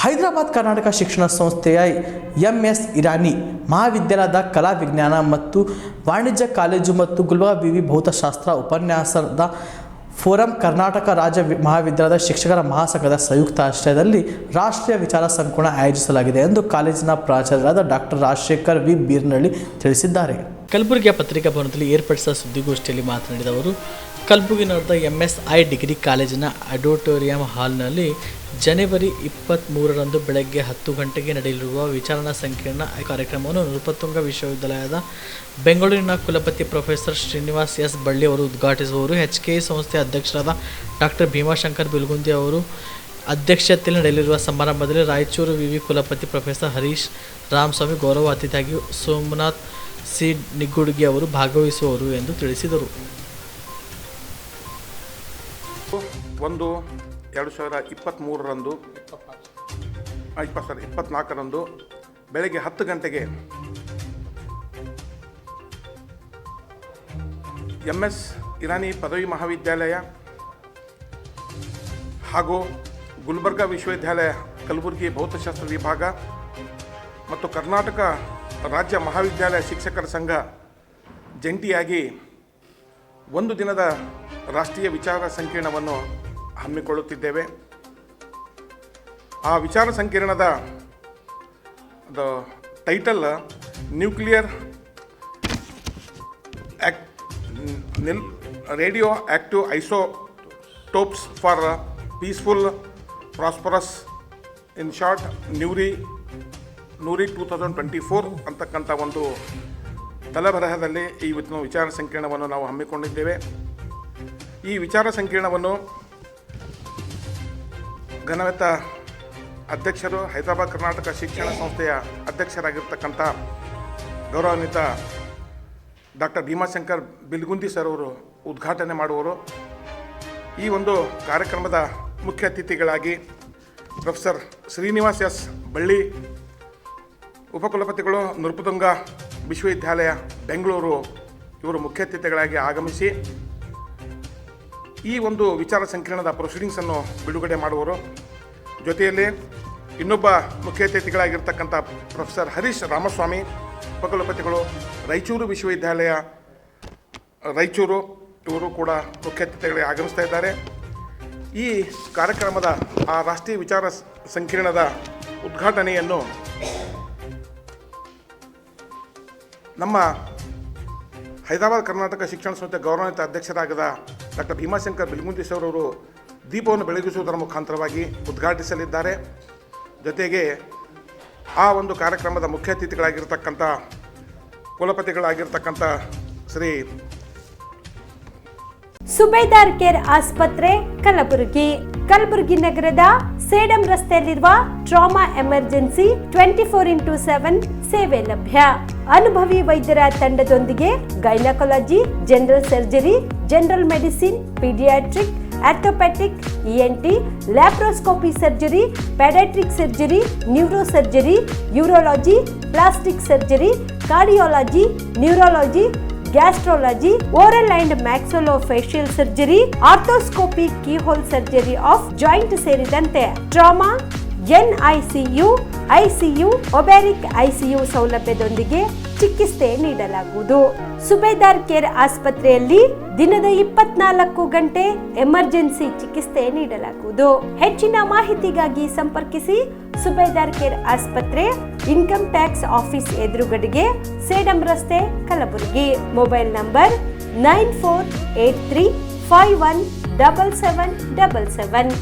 ಹೈದರಾಬಾದ್ ಕರ್ನಾಟಕ ಶಿಕ್ಷಣ ಸಂಸ್ಥೆಯ MS ಇರಾನಿ ಮಹಾವಿದ್ಯಾಲಯದ ಕಲಾ ವಿಜ್ಞಾನ ಮತ್ತು ವಾಣಿಜ್ಯ ಕಾಲೇಜು ಮತ್ತು ಗುಲ್ಬರ್ಗಾ ವಿವಿ ಭೌತಶಾಸ್ತ್ರ ಉಪನ್ಯಾಸದ ಫೋರಂ ಕರ್ನಾಟಕ ರಾಜ್ಯ ಮಹಾವಿದ್ಯಾಲಯದ ಶಿಕ್ಷಕರ ಮಹಾಸಂಘದ ಸಂಯುಕ್ತ ಆಶ್ರಯದಲ್ಲಿ ರಾಷ್ಟ್ರೀಯ ವಿಚಾರ ಸಂಕಿರಣ ಆಯೋಜಿಸಲಾಗಿದೆ ಎಂದು ಕಾಲೇಜಿನ ಪ್ರಾಚಾರ್ಯರಾದ ಡಾಕ್ಟರ್ ರಾಜಶೇಖರ್ ವಿ ಬೀರ್ನಳ್ಳಿ ತಿಳಿಸಿದ್ದಾರೆ. ಕಲಬುರಗಿಯ ಪತ್ರಿಕಾ ಭವನದಲ್ಲಿ ಏರ್ಪಡಿಸಿದ ಸುದ್ದಿಗೋಷ್ಠಿಯಲ್ಲಿ ಮಾತನಾಡಿದ ಅವರು, ಕಲಬುರಗಿ ನಡೆದ MSI ಡಿಗ್ರಿ ಕಾಲೇಜಿನ ಆಡಿಟೋರಿಯಂ ಹಾಲ್ನಲ್ಲಿ ಜನವರಿ 23ರಂದು ಬೆಳಗ್ಗೆ 10 ಗಂಟೆಗೆ ನಡೆಯಲಿರುವ ವಿಚಾರಣಾ ಸಂಕಿರಣ ಕಾರ್ಯಕ್ರಮವನ್ನು ನೃಪತುಂಗ ವಿಶ್ವವಿದ್ಯಾಲಯದ ಬೆಂಗಳೂರಿನ ಕುಲಪತಿ ಪ್ರೊಫೆಸರ್ ಶ್ರೀನಿವಾಸ್ ಎಸ್ ಬಳ್ಳಿ ಅವರು ಉದ್ಘಾಟಿಸುವವರು. HKE ಸಂಸ್ಥೆಯ ಅಧ್ಯಕ್ಷರಾದ ಡಾಕ್ಟರ್ ಭೀಮಾಶಂಕರ್ ಬಿಲ್ಗುಂದಿ ಅವರು ಅಧ್ಯಕ್ಷತೆಯಲ್ಲಿ ನಡೆಯಲಿರುವ ಸಮಾರಂಭದಲ್ಲಿ ರಾಯಚೂರು ವಿವಿ ಕುಲಪತಿ ಪ್ರೊಫೆಸರ್ ಹರೀಶ್ ರಾಮಸ್ವಾಮಿ ಗೌರವ ಅತಿಥಿಯಾಗಿ ಸೋಮನಾಥ್ ಸಿ ನಿಗ್ಗುಡ್ಗಿ ಅವರು ಭಾಗವಹಿಸುವರು ಎಂದು ತಿಳಿಸಿದರು. 1/2023 ಬೆಳಗ್ಗೆ 10 ಗಂಟೆಗೆ MS ಇರಾನಿ ಪದವಿ ಮಹಾವಿದ್ಯಾಲಯ ಹಾಗೂ ಗುಲ್ಬರ್ಗಾ ವಿಶ್ವವಿದ್ಯಾಲಯ ಕಲಬುರಗಿ ಭೌತಶಾಸ್ತ್ರ ವಿಭಾಗ ಮತ್ತು ಕರ್ನಾಟಕ ರಾಜ್ಯ ಮಹಾವಿದ್ಯಾಲಯ ಶಿಕ್ಷಕರ ಸಂಘ ಜಂಟಿಯಾಗಿ ಒಂದು ದಿನದ ರಾಷ್ಟ್ರೀಯ ವಿಚಾರ ಸಂಕಿರಣವನ್ನು ಹಮ್ಮಿಕೊಳ್ಳುತ್ತಿದ್ದೇವೆ. ಆ ವಿಚಾರ ಸಂಕಿರಣದ title nuclear radioactive isotopes for peaceful prosperous in short NURI 2024 ಅಂತಕ್ಕಂಥ ಒಂದು ತಲೆಬರಹದಲ್ಲಿ ಈ ವಿಚಾರ ಸಂಕಿರಣವನ್ನು ನಾವು ಹಮ್ಮಿಕೊಂಡಿದ್ದೇವೆ. ಈ ವಿಚಾರ ಸಂಕಿರಣವನ್ನು ಘನವೆತ್ತ ಅಧ್ಯಕ್ಷರು ಹೈದರಾಬಾದ್ ಕರ್ನಾಟಕ ಶಿಕ್ಷಣ ಸಂಸ್ಥೆಯ ಅಧ್ಯಕ್ಷರಾಗಿರ್ತಕ್ಕಂಥ ಗೌರವಾನ್ವಿತ ಡಾಕ್ಟರ್ ಭೀಮಾಶಂಕರ್ ಬಿಲ್ಗುಂದಿ ಸರ್ ಅವರು ಉದ್ಘಾಟನೆ ಮಾಡುವರು. ಈ ಒಂದು ಕಾರ್ಯಕ್ರಮದ ಮುಖ್ಯ ಅತಿಥಿಗಳಾಗಿ ಪ್ರೊಫೆಸರ್ ಶ್ರೀನಿವಾಸ್ ಎಸ್ ಬಳ್ಳಿ ಉಪಕುಲಪತಿಗಳು ನೃಪತುಂಗ ವಿಶ್ವವಿದ್ಯಾಲಯ ಬೆಂಗಳೂರು ಇವರು ಮುಖ್ಯ ಅತಿಥಿಗಳಾಗಿ ಆಗಮಿಸಿ ಈ ಒಂದು ವಿಚಾರ ಸಂಕಿರಣದ ಪ್ರೊಸೀಡಿಂಗ್ಸನ್ನು ಬಿಡುಗಡೆ ಮಾಡುವರು. ಜೊತೆಯಲ್ಲಿ ಇನ್ನೊಬ್ಬ ಮುಖ್ಯ ಅತಿಥಿಗಳಾಗಿರ್ತಕ್ಕಂಥ ಪ್ರೊಫೆಸರ್ ಹರೀಶ್ ರಾಮಸ್ವಾಮಿ ಉಪಕುಲಪತಿಗಳು ರಾಯಚೂರು ವಿಶ್ವವಿದ್ಯಾಲಯ ರಾಯಚೂರು ಇವರು ಕೂಡ ಮುಖ್ಯ ಅತಿಥಿಗಳಿಗೆ ಆಗಮಿಸ್ತಾ ಇದ್ದಾರೆ. ಈ ಕಾರ್ಯಕ್ರಮದ ಆ ರಾಷ್ಟ್ರೀಯ ವಿಚಾರ ಸಂಕಿರಣದ ಉದ್ಘಾಟನೆಯನ್ನು ನಮ್ಮ ಹೈದರಾಬಾದ್ ಕರ್ನಾಟಕ ಶಿಕ್ಷಣ ಸಂಸ್ಥೆ ಗೌರವಾನ್ವಿತ ಅಧ್ಯಕ್ಷರಾದ ಡಾಕ್ಟರ್ ಭೀಮಾಶಂಕರ್ ಬಿಲ್ಗುಂದಿ ಸರ್ ಅವರು ದೀಪವನ್ನು ಬೆಳಗಿಸುವುದರ ಮುಖಾಂತರವಾಗಿ ಉದ್ಘಾಟಿಸಲಿದ್ದಾರೆ. ಜೊತೆಗೆ ಆ ಒಂದು ಕಾರ್ಯಕ್ರಮದ ಮುಖ್ಯ ಅತಿಥಿಗಳಾಗಿರ್ತಕ್ಕಂಥ ಕುಲಪತಿಗಳಾಗಿರ್ತಕ್ಕಂಥ ಶ್ರೀ ಸುಬೇದಾರ್ ಕೇರ್ ಆಸ್ಪತ್ರೆ ಕಲಬುರಗಿ ನಗರದ ಸೇಡಂ ರಸ್ತೆಯಲ್ಲಿರುವ ಟ್ರಾಮಾ ಎಮರ್ಜೆನ್ಸಿ 24x7 ಸೇವೆ ಲಭ್ಯ. ಅನುಭವಿ ವೈದ್ಯರ ತಂಡದೊಂದಿಗೆ gynaecology, general surgery, general medicine, paediatric, orthopaedic, ENT, laparoscopy surgery, paediatric surgery, neuro surgery, urology, plastic surgery, cardiology, neurology, gastrology, oral and maxillofacial surgery, arthroscopy, keyhole surgery of joint ಸೇರಿದಂತೆ trauma, NICU, ICU, ಒಬ್ಯಾರಿಕ್ ICU ಸೌಲಭ್ಯದೊಂದಿಗೆ ಚಿಕಿತ್ಸೆ ನೀಡಲಾಗುವುದು. ಸುಬೇದಾರ್ care ಆಸ್ಪತ್ರೆಯಲ್ಲಿ ದಿನದ 24 ಗಂಟೆ emergency ಚಿಕಿತ್ಸೆ ನೀಡಲಾಗುವುದು. ಹೆಚ್ಚಿನ ಮಾಹಿತಿಗಾಗಿ ಸಂಪರ್ಕಿಸಿ ಸುಬೇದಾರ್ ಕೇರ್ ಆಸ್ಪತ್ರೆ, ಇನ್ಕಮ್ ಟ್ಯಾಕ್ಸ್ ಆಫೀಸ್ ಎದುರುಗಡೆಗೆ, ಸೇಡಂ ರಸ್ತೆ, ಕಲಬುರಗಿ. Mobile number 9483517777.